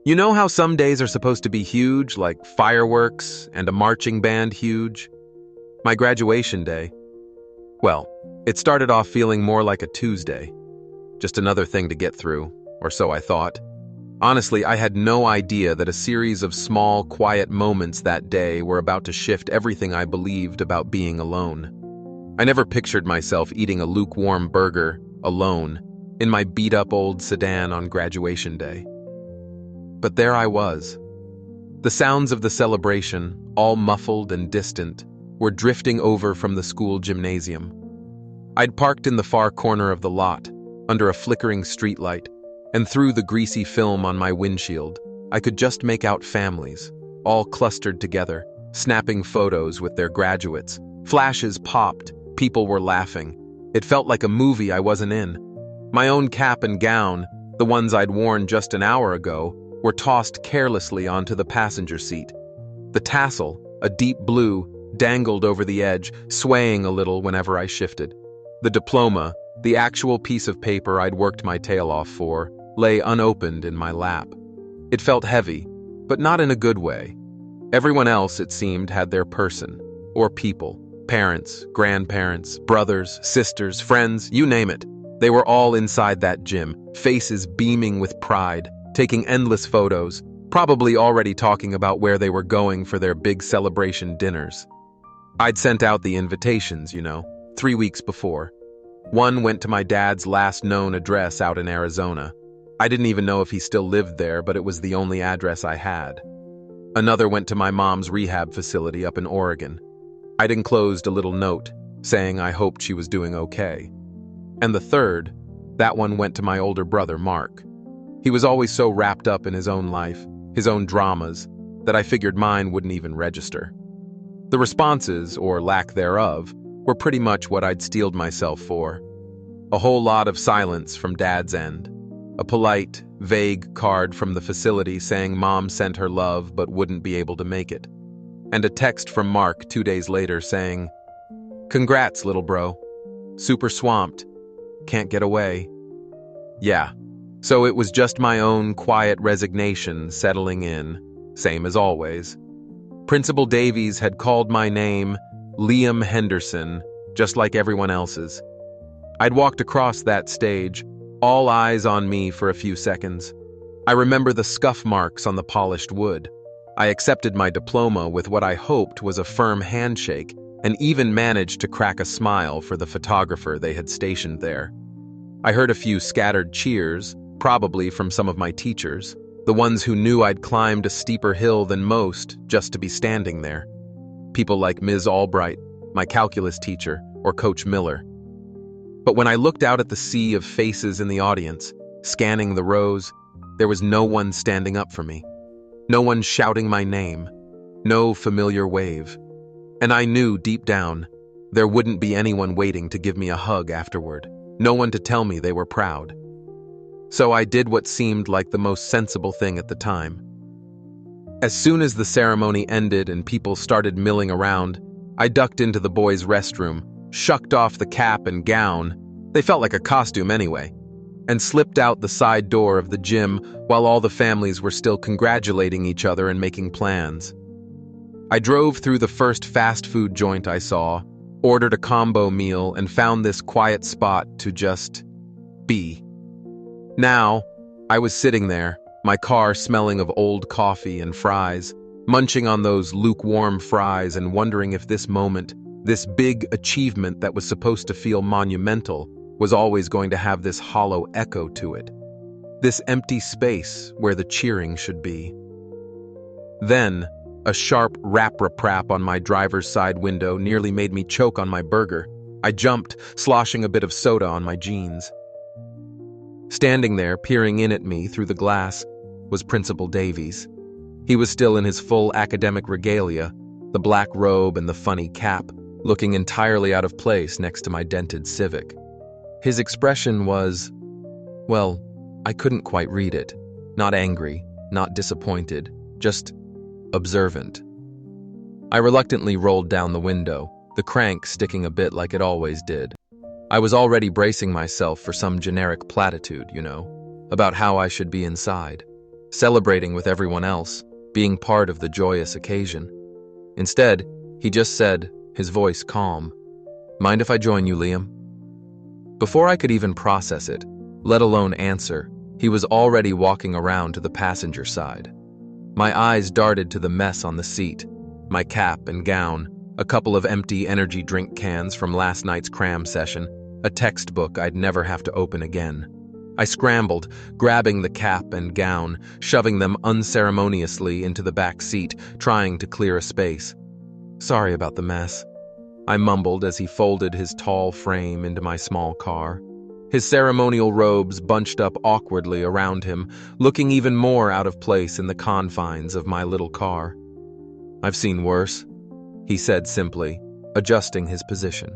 You know how some days are supposed to be huge, like fireworks and a marching band huge? My graduation day, well, it started off feeling more like a Tuesday. Just another thing to get through, or so I thought. Honestly, I had no idea that a series of small, quiet moments that day were about to shift everything I believed about being alone. I never pictured myself eating a lukewarm burger, alone, in my beat-up old sedan on graduation day. But there I was. The sounds of the celebration, all muffled and distant, were drifting over from the school gymnasium. I'd parked in the far corner of the lot, under a flickering streetlight, and through the greasy film on my windshield, I could just make out families, all clustered together, snapping photos with their graduates. Flashes popped, people were laughing. It felt like a movie I wasn't in. My own cap and gown, the ones I'd worn just an hour ago, were tossed carelessly onto the passenger seat. The tassel, a deep blue, dangled over the edge, swaying a little whenever I shifted. The diploma, the actual piece of paper I'd worked my tail off for, lay unopened in my lap. It felt heavy, but not in a good way. Everyone else, it seemed, had their person, or people, parents, grandparents, brothers, sisters, friends, you name it. They were all inside that gym, faces beaming with pride, taking endless photos, probably already talking about where they were going for their big celebration dinners. I'd sent out the invitations, 3 weeks before. One went to my dad's last known address out in Arizona. I didn't even know if he still lived there, but it was the only address I had. Another went to my mom's rehab facility up in Oregon. I'd enclosed a little note, saying I hoped she was doing okay. And the third, that one went to my older brother, Mark. He was always so wrapped up in his own life, his own dramas, that I figured mine wouldn't even register. The responses, or lack thereof, were pretty much what I'd steeled myself for. A whole lot of silence from Dad's end. A polite, vague card from the facility saying Mom sent her love but wouldn't be able to make it. And a text from Mark 2 days later saying, "Congrats, little bro. Super swamped. Can't get away." Yeah, so it was just my own quiet resignation settling in, same as always. Principal Davies had called my name Liam Henderson, just like everyone else's. I'd walked across that stage, all eyes on me for a few seconds. I remember the scuff marks on the polished wood. I accepted my diploma with what I hoped was a firm handshake, and even managed to crack a smile for the photographer they had stationed there. I heard a few scattered cheers, probably from some of my teachers, the ones who knew I'd climbed a steeper hill than most just to be standing there. People like Ms. Albright, my calculus teacher, or Coach Miller. But when I looked out at the sea of faces in the audience, scanning the rows, there was no one standing up for me. No one shouting my name. No familiar wave. And I knew deep down, there wouldn't be anyone waiting to give me a hug afterward. No one to tell me they were proud. So I did what seemed like the most sensible thing at the time. As soon as the ceremony ended and people started milling around, I ducked into the boys' restroom, shucked off the cap and gown, they felt like a costume anyway, and slipped out the side door of the gym while all the families were still congratulating each other and making plans. I drove through the first fast food joint I saw, ordered a combo meal, and found this quiet spot to just be. Now, I was sitting there, my car smelling of old coffee and fries, munching on those lukewarm fries and wondering if this moment, this big achievement that was supposed to feel monumental, was always going to have this hollow echo to it. This empty space where the cheering should be. Then, a sharp rap-rap-rap on my driver's side window nearly made me choke on my burger. I jumped, sloshing a bit of soda on my jeans. Standing there, peering in at me through the glass, was Principal Davies. He was still in his full academic regalia, the black robe and the funny cap, looking entirely out of place next to my dented Civic. His expression was, well, I couldn't quite read it. Not angry, not disappointed, just observant. I reluctantly rolled down the window, the crank sticking a bit like it always did. I was already bracing myself for some generic platitude, about how I should be inside. celebrating with everyone else, being part of the joyous occasion. Instead, he just said, his voice calm, "Mind if I join you, Liam?" Before I could even process it, let alone answer, he was already walking around to the passenger side. My eyes darted to the mess on the seat, my cap and gown, a couple of empty energy drink cans from last night's cram session, a textbook I'd never have to open again. I scrambled, grabbing the cap and gown, shoving them unceremoniously into the back seat, trying to clear a space. "Sorry about the mess," I mumbled as he folded his tall frame into my small car. His ceremonial robes bunched up awkwardly around him, looking even more out of place in the confines of my little car. "I've seen worse," he said simply, adjusting his position.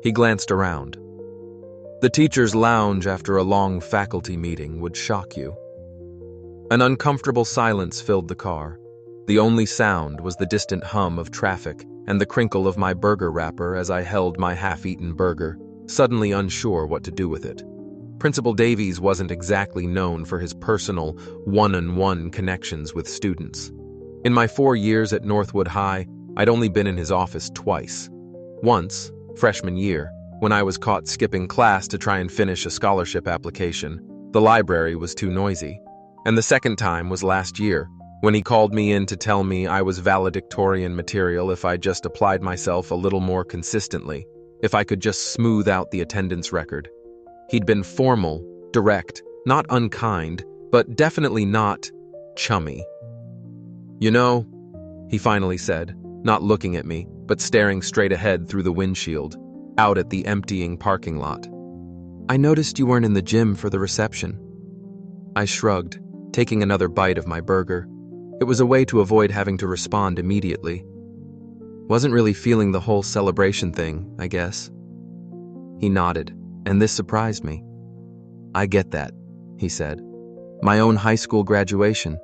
He glanced around. The teacher's lounge after a long faculty meeting would shock you. An uncomfortable silence filled the car. The only sound was the distant hum of traffic and the crinkle of my burger wrapper as I held my half-eaten burger, suddenly unsure what to do with it. Principal Davies wasn't exactly known for his personal, one-on-one connections with students. In my 4 years at Northwood High, I'd only been in his office twice. Once, freshman year, when I was caught skipping class to try and finish a scholarship application. The library was too noisy. And the second time was last year, when he called me in to tell me I was valedictorian material if I just applied myself a little more consistently, if I could just smooth out the attendance record. He'd been formal, direct, not unkind, but definitely not chummy. "You know," he finally said, not looking at me, but staring straight ahead through the windshield, out at the emptying parking lot. "I noticed you weren't in the gym for the reception." I shrugged, taking another bite of my burger. It was a way to avoid having to respond immediately. Wasn't really feeling the whole celebration thing, I guess. He nodded, and this surprised me. "I get that," he said. "My own high school graduation.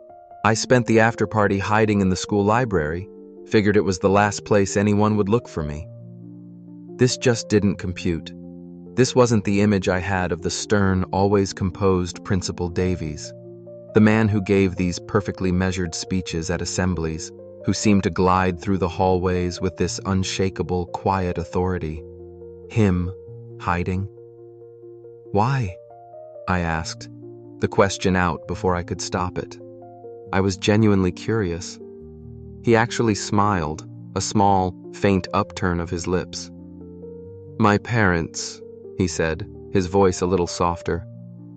I spent the after-party hiding in the school library, figured it was the last place anyone would look for me." This just didn't compute. This wasn't the image I had of the stern, always composed Principal Davies, the man who gave these perfectly measured speeches at assemblies, who seemed to glide through the hallways with this unshakable, quiet authority. Him, hiding. "Why?" I asked, the question out before I could stop it. I was genuinely curious. He actually smiled, a small, faint upturn of his lips. "My parents," he said, his voice a little softer,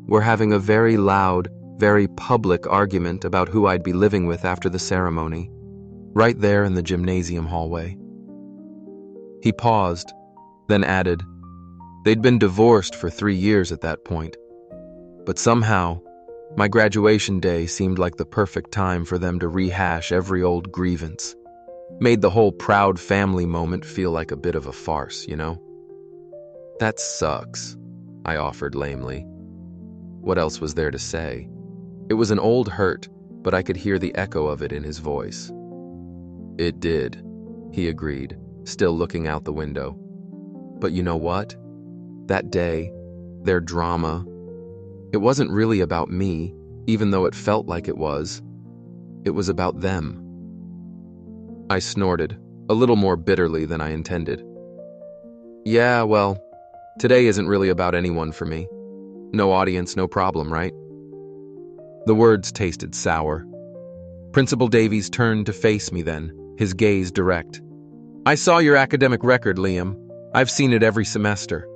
"were having a very loud, very public argument about who I'd be living with after the ceremony, right there in the gymnasium hallway." He paused, then added, "They'd been divorced for 3 years at that point. But somehow, my graduation day seemed like the perfect time for them to rehash every old grievance. Made the whole proud family moment feel like a bit of a farce, you know?" "That sucks," I offered lamely. What else was there to say? It was an old hurt, but I could hear the echo of it in his voice. "It did," he agreed, still looking out the window. "But you know what? That day, their drama, it wasn't really about me, even though it felt like it was. It was about them." I snorted, a little more bitterly than I intended. "Yeah, well, today isn't really about anyone for me. No audience, no problem, right?" The words tasted sour. Principal Davies turned to face me then, his gaze direct. "I saw your academic record, Liam. I've seen it every semester.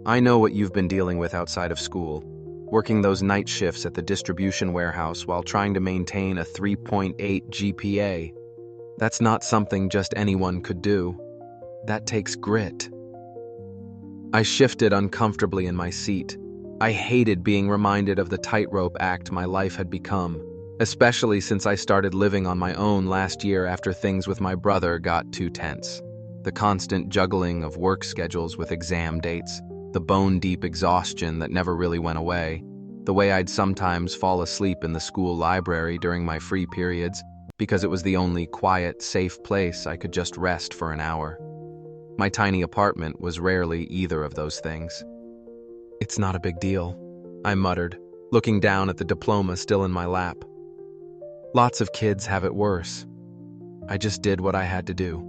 I know what you've been dealing with outside of school, working those night shifts at the distribution warehouse while trying to maintain a 3.8 GPA. That's not something just anyone could do. That takes grit." I shifted uncomfortably in my seat. I hated being reminded of the tightrope act my life had become, especially since I started living on my own last year after things with my brother got too tense. The constant juggling of work schedules with exam dates, the bone-deep exhaustion that never really went away, the way I'd sometimes fall asleep in the school library during my free periods because it was the only quiet, safe place I could just rest for an hour. My tiny apartment was rarely either of those things. "It's not a big deal," I muttered, looking down at the diploma still in my lap. Lots of kids have it worse. I just did what I had to do.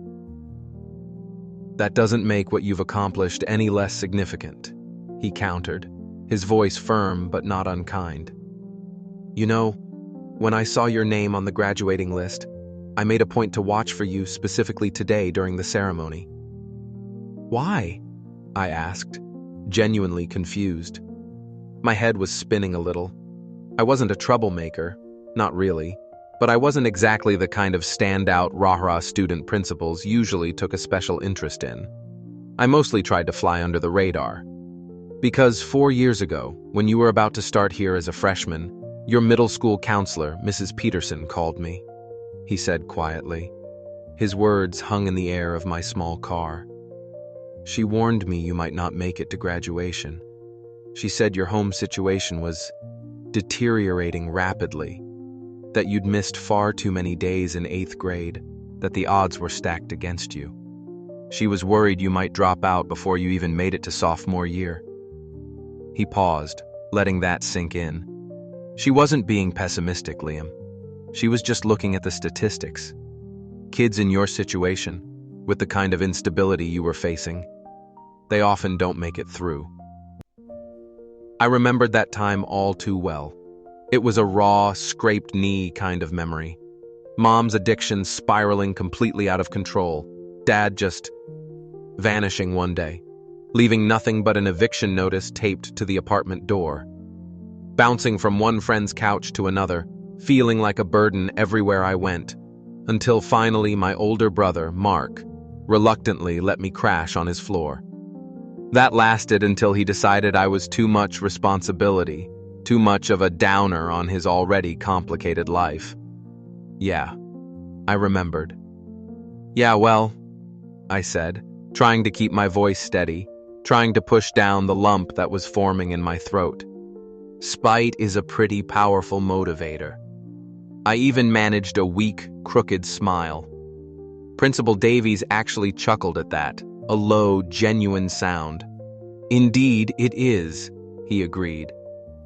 That doesn't make what you've accomplished any less significant, he countered, his voice firm but not unkind. You know, when I saw your name on the graduating list, I made a point to watch for you specifically today during the ceremony. Why? I asked, genuinely confused. My head was spinning a little. I wasn't a troublemaker, not really, but I wasn't exactly the kind of standout rah-rah student principals usually took a special interest in. I mostly tried to fly under the radar. Because 4 years ago, when you were about to start here as a freshman, your middle school counselor, Mrs. Peterson, called me, he said quietly. His words hung in the air of my small car. She warned me you might not make it to graduation. She said your home situation was deteriorating rapidly, that you'd missed far too many days in 8th grade, that the odds were stacked against you. She was worried you might drop out before you even made it to sophomore year. He paused, letting that sink in. She wasn't being pessimistic, Liam. She was just looking at the statistics. Kids in your situation, with the kind of instability you were facing, they often don't make it through. I remembered that time all too well. It was a raw, scraped knee kind of memory. Mom's addiction spiraling completely out of control. Dad just vanishing one day, leaving nothing but an eviction notice taped to the apartment door. Bouncing from one friend's couch to another, feeling like a burden everywhere I went, until finally my older brother, Mark, reluctantly let me crash on his floor. That lasted until he decided I was too much responsibility, too much of a downer on his already complicated life. Yeah, I remembered. Yeah, well, I said, trying to keep my voice steady, trying to push down the lump that was forming in my throat. Spite is a pretty powerful motivator. I even managed a weak, crooked smile. Principal Davies actually chuckled at that, a low, genuine sound. Indeed, it is, he agreed.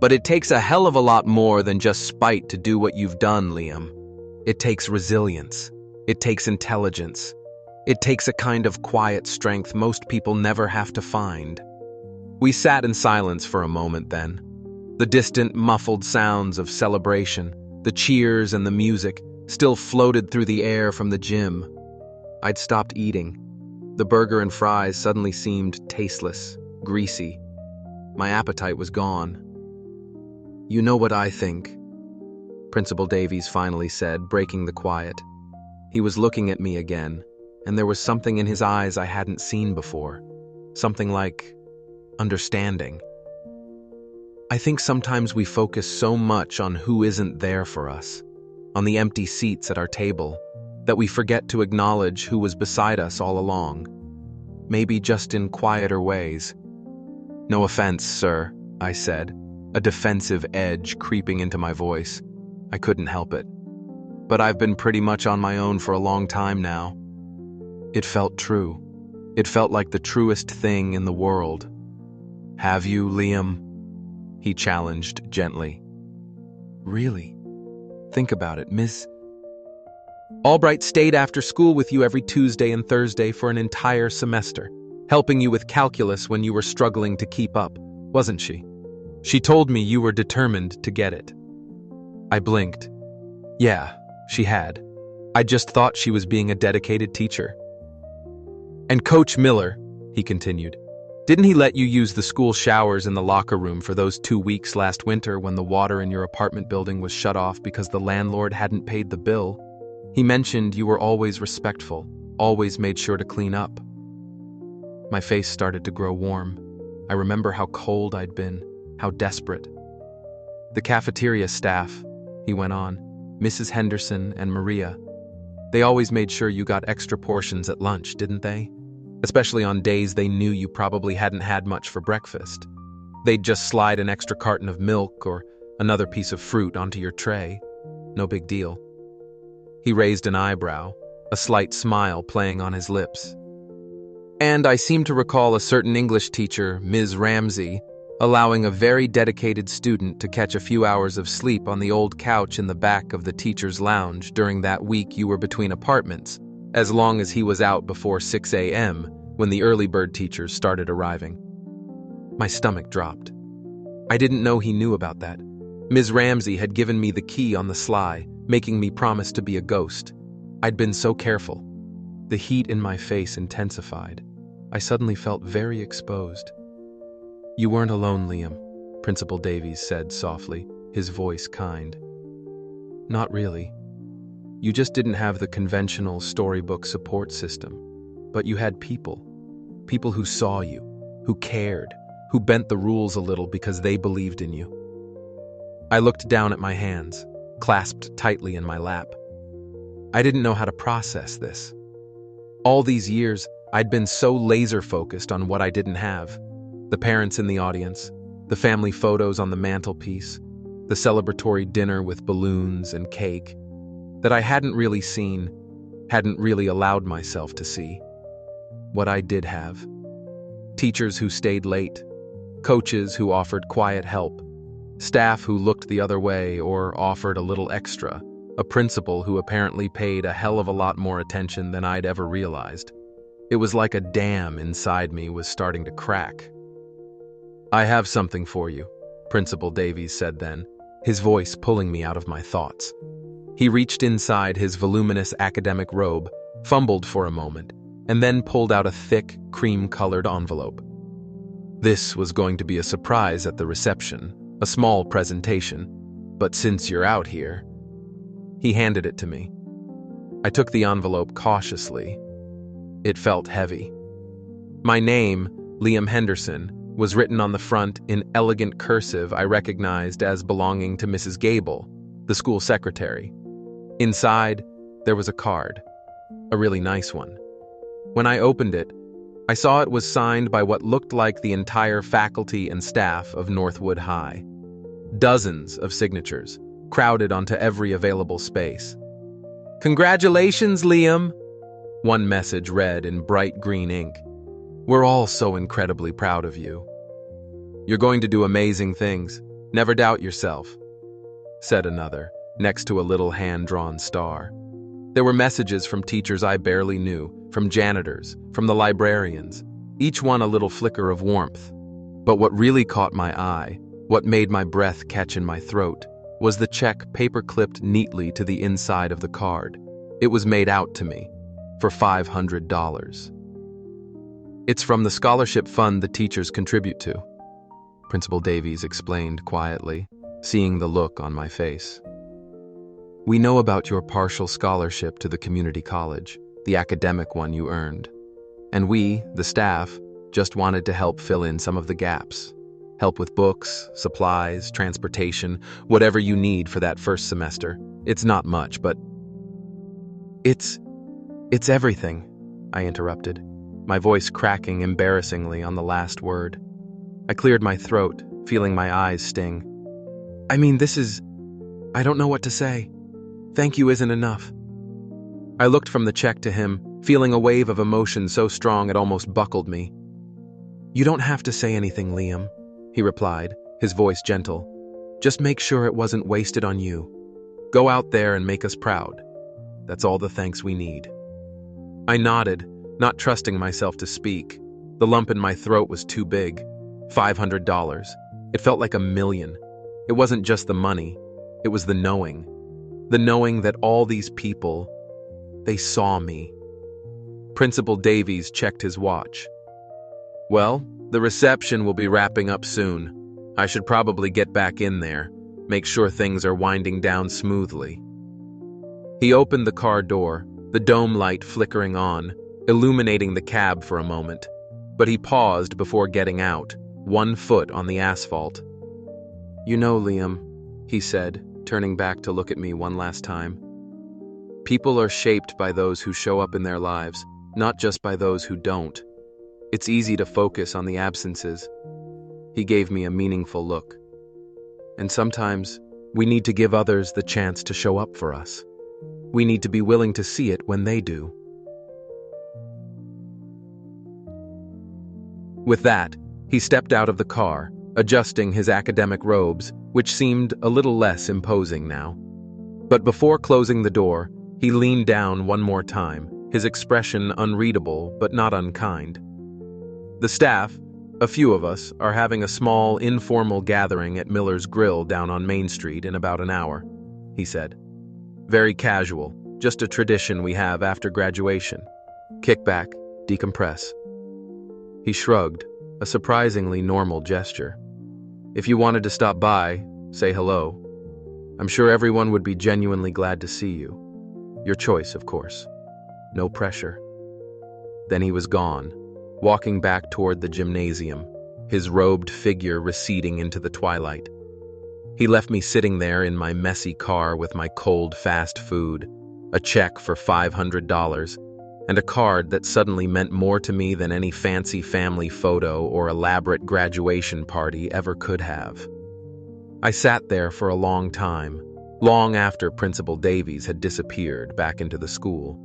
But it takes a hell of a lot more than just spite to do what you've done, Liam. It takes resilience. It takes intelligence. It takes a kind of quiet strength most people never have to find. We sat in silence for a moment then. The distant, muffled sounds of celebration, the cheers and the music, still floated through the air from the gym. I'd stopped eating. The burger and fries suddenly seemed tasteless, greasy. My appetite was gone. You know what I think, Principal Davies finally said, breaking the quiet. He was looking at me again, and there was something in his eyes I hadn't seen before. Something like understanding. I think sometimes we focus so much on who isn't there for us, on the empty seats at our table, that we forget to acknowledge who was beside us all along, maybe just in quieter ways. No offense, sir, I said, a defensive edge creeping into my voice. I couldn't help it. But I've been pretty much on my own for a long time now. It felt true. It felt like the truest thing in the world. Have you, Liam? He challenged gently. Really? Think about it, Miss Albright stayed after school with you every Tuesday and Thursday for an entire semester, helping you with calculus when you were struggling to keep up, wasn't she? She told me you were determined to get it. I blinked. Yeah, she had. I just thought she was being a dedicated teacher. And Coach Miller, he continued, didn't he let you use the school showers in the locker room for those 2 weeks last winter when the water in your apartment building was shut off because the landlord hadn't paid the bill? He mentioned you were always respectful, always made sure to clean up. My face started to grow warm. I remember how cold I'd been, how desperate. The cafeteria staff, he went on, Mrs. Henderson and Maria, they always made sure you got extra portions at lunch, didn't they? Especially on days they knew you probably hadn't had much for breakfast. They'd just slide an extra carton of milk or another piece of fruit onto your tray. No big deal. He raised an eyebrow, a slight smile playing on his lips. And I seem to recall a certain English teacher, Ms. Ramsey, allowing a very dedicated student to catch a few hours of sleep on the old couch in the back of the teacher's lounge during that week you were between apartments, as long as he was out before 6 a.m. when the early bird teachers started arriving. My stomach dropped. I didn't know he knew about that. Ms. Ramsey had given me the key on the sly, making me promise to be a ghost. I'd been so careful. The heat in my face intensified. I suddenly felt very exposed. "You weren't alone, Liam," Principal Davies said softly, his voice kind. "Not really. You just didn't have the conventional storybook support system. But you had people. People who saw you, who cared, who bent the rules a little because they believed in you." I looked down at my hands, clasped tightly in my lap. I didn't know how to process this. All these years, I'd been so laser-focused on what I didn't have. The parents in the audience, the family photos on the mantelpiece, the celebratory dinner with balloons and cake, that I hadn't really seen, hadn't really allowed myself to see. What I did have. Teachers who stayed late, coaches who offered quiet help, staff who looked the other way or offered a little extra, a principal who apparently paid a hell of a lot more attention than I'd ever realized. It was like a dam inside me was starting to crack. "I have something for you," Principal Davies said then, his voice pulling me out of my thoughts. He reached inside his voluminous academic robe, fumbled for a moment, and then pulled out a thick, cream-colored envelope. This was going to be a surprise at the reception, a small presentation, but since you're out here... He handed it to me. I took the envelope cautiously. It felt heavy. My name, Liam Henderson, was written on the front in elegant cursive I recognized as belonging to Mrs. Gable, the school secretary. Inside, there was a card, a really nice one. When I opened it, I saw it was signed by what looked like the entire faculty and staff of Northwood High. Dozens of signatures, crowded onto every available space. "Congratulations, Liam," one message read in bright green ink. "We're all so incredibly proud of you. You're going to do amazing things. Never doubt yourself," said another, next to a little hand-drawn star. There were messages from teachers I barely knew, from janitors, from the librarians, each one a little flicker of warmth. But what really caught my eye, what made my breath catch in my throat, was the check paper-clipped neatly to the inside of the card. It was made out to me, for $500. "It's from the scholarship fund the teachers contribute to," Principal Davies explained quietly, seeing the look on my face. "We know about your partial scholarship to the community college, the academic one you earned. And we, the staff, just wanted to help fill in some of the gaps. Help with books, supplies, transportation, whatever you need for that first semester. It's not much, but..." It's everything," I interrupted, my voice cracking embarrassingly on the last word. I cleared my throat, feeling my eyes sting. "I mean, I don't know what to say. Thank you isn't enough." I looked from the check to him, feeling a wave of emotion so strong it almost buckled me. "You don't have to say anything, Liam," he replied, his voice gentle. "Just make sure it wasn't wasted on you. Go out there and make us proud. That's all the thanks we need." I nodded, not trusting myself to speak. The lump in my throat was too big. $500. It felt like $1 million. It wasn't just the money. It was the knowing. The knowing that all these people, they saw me. Principal Davies checked his watch. "Well, the reception will be wrapping up soon. I should probably get back in there, make sure things are winding down smoothly." He opened the car door, the dome light flickering on, illuminating the cab for a moment. But he paused before getting out, one foot on the asphalt. "You know, Liam," he said, turning back to look at me one last time, "people are shaped by those who show up in their lives, not just by those who don't. It's easy to focus on the absences." He gave me a meaningful look. "And sometimes, we need to give others the chance to show up for us. We need to be willing to see it when they do." With that, he stepped out of the car, adjusting his academic robes, which seemed a little less imposing now. But before closing the door, he leaned down one more time, his expression unreadable but not unkind. "The staff, a few of us, are having a small, informal gathering at Miller's Grill down on Main Street in about an hour," he said. "Very casual, just a tradition we have after graduation. Kick back, decompress." He shrugged, a surprisingly normal gesture. "If you wanted to stop by, say hello. I'm sure everyone would be genuinely glad to see you. Your choice, of course. No pressure." Then he was gone, walking back toward the gymnasium, his robed figure receding into the twilight. He left me sitting there in my messy car with my cold fast food, a check for $500, and a card that suddenly meant more to me than any fancy family photo or elaborate graduation party ever could have. I sat there for a long time, long after Principal Davies had disappeared back into the school.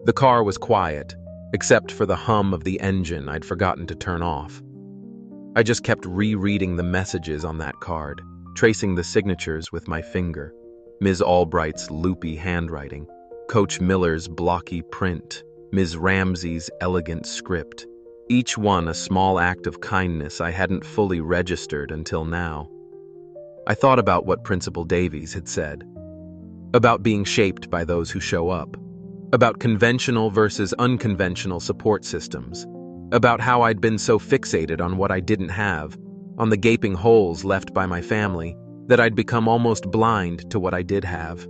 The car was quiet, except for the hum of the engine I'd forgotten to turn off. I just kept rereading the messages on that card, tracing the signatures with my finger. Ms. Albright's loopy handwriting, Coach Miller's blocky print, Ms. Ramsey's elegant script, each one a small act of kindness I hadn't fully registered until now. I thought about what Principal Davies had said, about being shaped by those who show up, about conventional versus unconventional support systems, about how I'd been so fixated on what I didn't have, on the gaping holes left by my family, that I'd become almost blind to what I did have.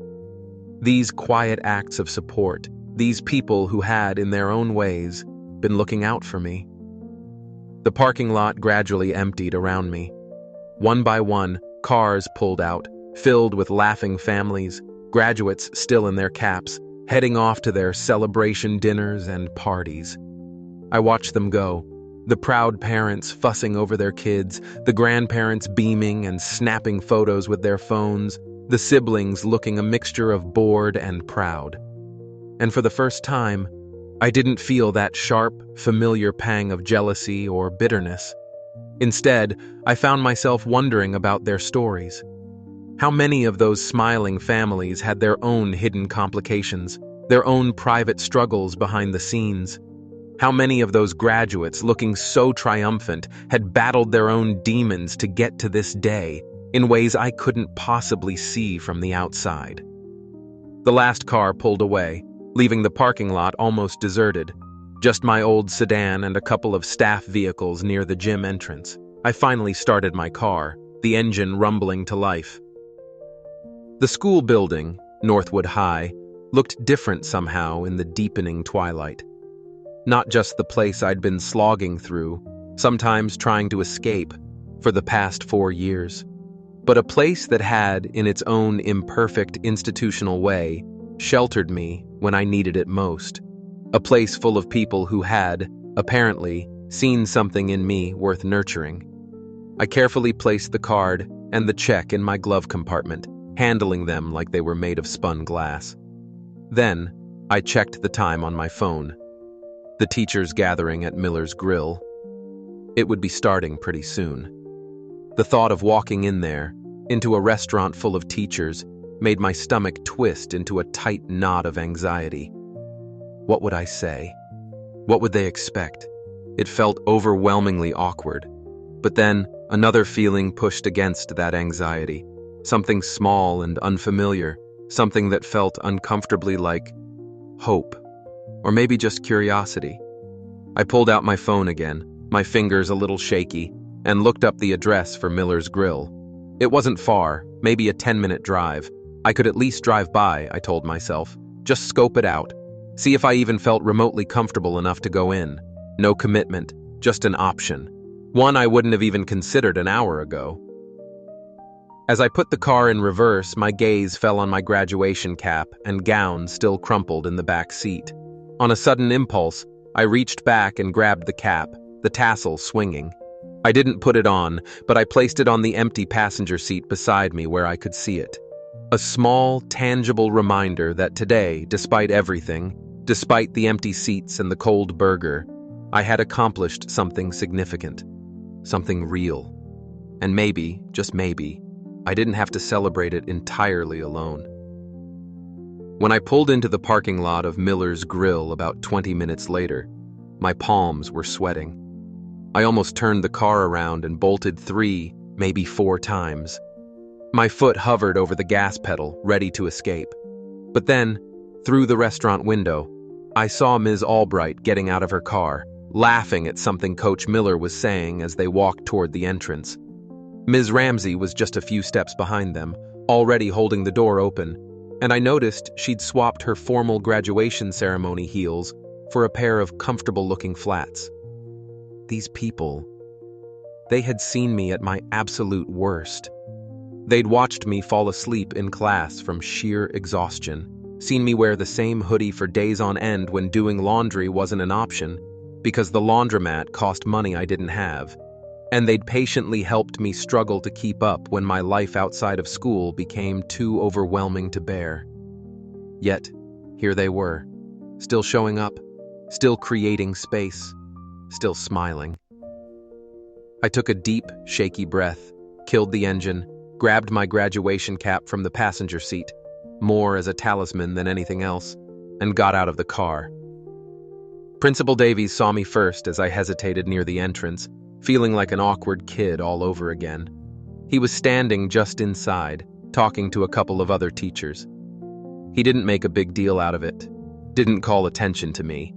These quiet acts of support, these people who had, in their own ways, been looking out for me. The parking lot gradually emptied around me. One by one, cars pulled out, filled with laughing families, graduates still in their caps, heading off to their celebration dinners and parties. I watched them go, the proud parents fussing over their kids, the grandparents beaming and snapping photos with their phones, the siblings looking a mixture of bored and proud. And for the first time, I didn't feel that sharp, familiar pang of jealousy or bitterness. Instead, I found myself wondering about their stories. How many of those smiling families had their own hidden complications, their own private struggles behind the scenes? How many of those graduates, looking so triumphant, had battled their own demons to get to this day, in ways I couldn't possibly see from the outside? The last car pulled away, leaving the parking lot almost deserted. Just my old sedan and a couple of staff vehicles near the gym entrance. I finally started my car, the engine rumbling to life. The school building, Northwood High, looked different somehow in the deepening twilight. Not just the place I'd been slogging through, sometimes trying to escape, for the past 4 years, but a place that had, in its own imperfect institutional way, sheltered me when I needed it most. A place full of people who had, apparently, seen something in me worth nurturing. I carefully placed the card and the check in my glove compartment, handling them like they were made of spun glass. Then, I checked the time on my phone. The teachers' gathering at Miller's Grill. It would be starting pretty soon. The thought of walking in there, into a restaurant full of teachers, made my stomach twist into a tight knot of anxiety. What would I say? What would they expect? It felt overwhelmingly awkward. But then, another feeling pushed against that anxiety. Something small and unfamiliar, something that felt uncomfortably like hope, or maybe just curiosity. I pulled out my phone again, my fingers a little shaky, and looked up the address for Miller's Grill. It wasn't far, maybe a 10-minute drive. I could at least drive by, I told myself. Just scope it out. See if I even felt remotely comfortable enough to go in. No commitment, just an option. One I wouldn't have even considered an hour ago. As I put the car in reverse, my gaze fell on my graduation cap and gown still crumpled in the back seat. On a sudden impulse, I reached back and grabbed the cap, the tassel swinging. I didn't put it on, but I placed it on the empty passenger seat beside me where I could see it. A small, tangible reminder that today, despite everything, despite the empty seats and the cold burger, I had accomplished something significant, something real. And maybe, just maybe, I didn't have to celebrate it entirely alone. When I pulled into the parking lot of Miller's Grill about 20 minutes later, my palms were sweating. I almost turned the car around and bolted 3, maybe 4 times. My foot hovered over the gas pedal, ready to escape. But then, through the restaurant window, I saw Ms. Albright getting out of her car, laughing at something Coach Miller was saying as they walked toward the entrance. Ms. Ramsey was just a few steps behind them, already holding the door open, and I noticed she'd swapped her formal graduation ceremony heels for a pair of comfortable-looking flats. These people, they had seen me at my absolute worst. They'd watched me fall asleep in class from sheer exhaustion, seen me wear the same hoodie for days on end when doing laundry wasn't an option because the laundromat cost money I didn't have, and they'd patiently helped me struggle to keep up when my life outside of school became too overwhelming to bear. Yet, here they were, still showing up, still creating space, still smiling. I took a deep, shaky breath, killed the engine, grabbed my graduation cap from the passenger seat, more as a talisman than anything else, and got out of the car. Principal Davies saw me first as I hesitated near the entrance, feeling like an awkward kid all over again. He was standing just inside, talking to a couple of other teachers. He didn't make a big deal out of it, didn't call attention to me.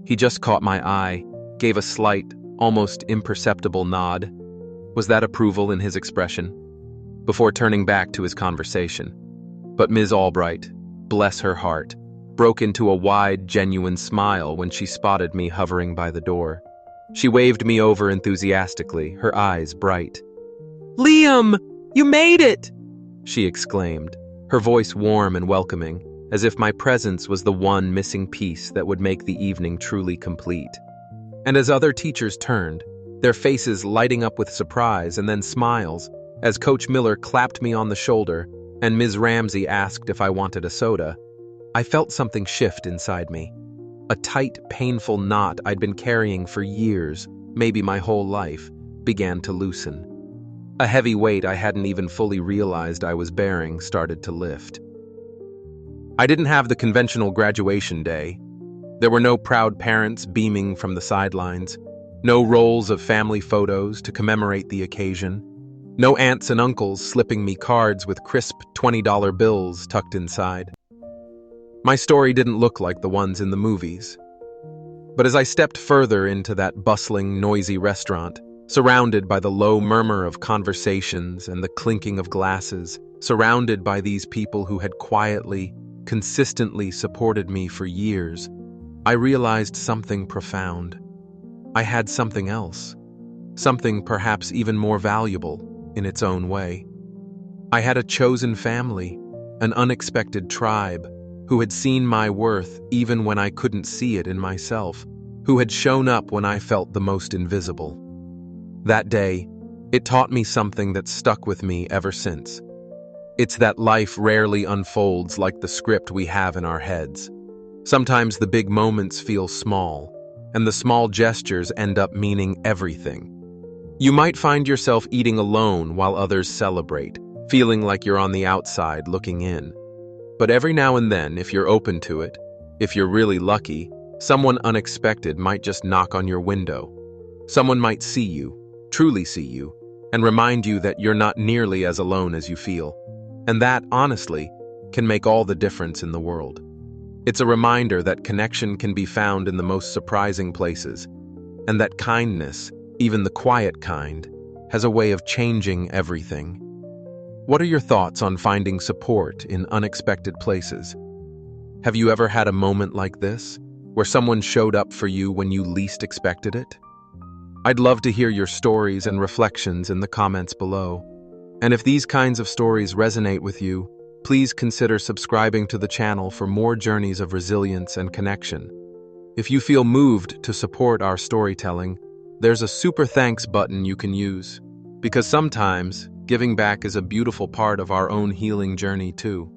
He just caught my eye, gave a slight, almost imperceptible nod. Was that approval in his expression? Before turning back to his conversation. But Ms. Albright, bless her heart, broke into a wide, genuine smile when she spotted me hovering by the door. She waved me over enthusiastically, her eyes bright. "Liam, you made it!" she exclaimed, her voice warm and welcoming, as if my presence was the one missing piece that would make the evening truly complete. And as other teachers turned, their faces lighting up with surprise and then smiles, as Coach Miller clapped me on the shoulder and Ms. Ramsey asked if I wanted a soda, I felt something shift inside me. A tight, painful knot I'd been carrying for years, maybe my whole life, began to loosen. A heavy weight I hadn't even fully realized I was bearing started to lift. I didn't have the conventional graduation day. There were no proud parents beaming from the sidelines, no rolls of family photos to commemorate the occasion, no aunts and uncles slipping me cards with crisp $20 bills tucked inside. My story didn't look like the ones in the movies. But as I stepped further into that bustling, noisy restaurant, surrounded by the low murmur of conversations and the clinking of glasses, surrounded by these people who had quietly, consistently supported me for years, I realized something profound. I had something else, something perhaps even more valuable in its own way. I had a chosen family, an unexpected tribe, who had seen my worth even when I couldn't see it in myself, who had shown up when I felt the most invisible. That day, it taught me something that's stuck with me ever since. It's that life rarely unfolds like the script we have in our heads. Sometimes the big moments feel small, and the small gestures end up meaning everything. You might find yourself eating alone while others celebrate, feeling like you're on the outside looking in. But every now and then, if you're open to it, if you're really lucky, someone unexpected might just knock on your window. Someone might see you, truly see you, and remind you that you're not nearly as alone as you feel. And that, honestly, can make all the difference in the world. It's a reminder that connection can be found in the most surprising places, and that kindness, even the quiet kind, has a way of changing everything. What are your thoughts on finding support in unexpected places? Have you ever had a moment like this, where someone showed up for you when you least expected it? I'd love to hear your stories and reflections in the comments below. And if these kinds of stories resonate with you, please consider subscribing to the channel for more journeys of resilience and connection. If you feel moved to support our storytelling, there's a super thanks button you can use, because sometimes giving back is a beautiful part of our own healing journey too.